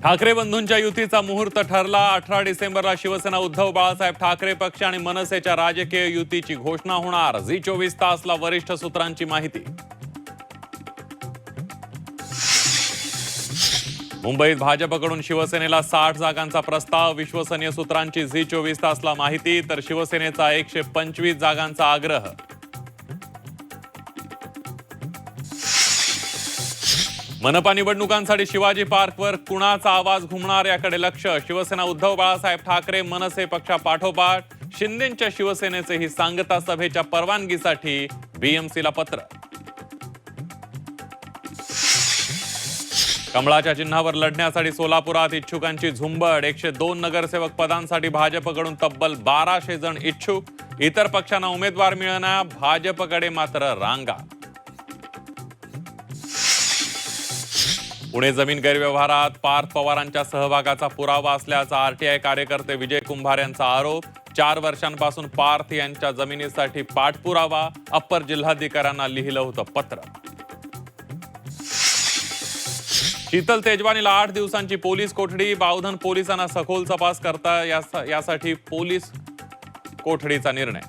ठाकरे बंधूंच्या युतीचा मुहूर्त ठरला। 18 डिसेंबरला शिवसेना उद्धव बाळासाहेब ठाकरे पक्ष आणि मनसेच्या राजकीय युतीची घोषणा होणार। झी 24 तासला वरिष्ठ सूत्रांची माहिती। मुंबईत भाजपकडून शिवसेनेला 60 जागांचा प्रस्ताव। विश्वसनीय सूत्रांची झी 24 तासला माहिती। तर शिवसेनेचा 125 जागांचा आग्रह। मनपा निवडणुकांसाठी शिवाजी पार्कवर कुणाचा आवाज घुमणार याकडे लक्ष। शिवसेना उद्धव बाळासाहेब ठाकरे मनसे पक्षापाठोपाठ शिंदेंच्या शिवसेनेचेही सांगता सभेच्या परवानगीसाठी बीएमसीला पत्र। कमळाच्या चिन्हावर लढण्यासाठी सोलापुरात इच्छुकांची झुंबड। 102 नगरसेवक पदांसाठी भाजपकडून तब्बल 1200 जण इच्छुक। इतर पक्षांना उमेदवार मिळणार, भाजपकडे मात्र रांगा। पुणे जमीन गैरव्यवहारात पार्थ पवारांच्या सहभागाचा पुरावा असल्याचा आरटीआय कार्यकर्ते विजय कुंभार यांचा आरोप। 4 वर्षांपासून पार्थ यांच्या जमिनीसाठी पाठपुरावा अप्पर जिल्हाधिकाऱ्यांना लिहिलं होतं पत्र। शीतल तेजवानीला 8 दिवसांची पोलीस कोठडी। बावधन पोलिसांना सखोल तपास करता यासाठी पोलीस कोठडीचा निर्णय।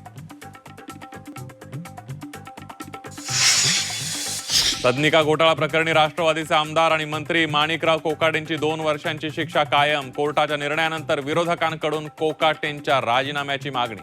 सदनिका घोटाळा प्रकरणी राष्ट्रवादीचे आमदार आणि मंत्री माणिकराव कोकाटेंची 2 वर्षांची शिक्षा कायम। कोर्टाच्या निर्णयानंतर विरोधकांकडून कोकाटेंच्या राजीनाम्याची मागणी।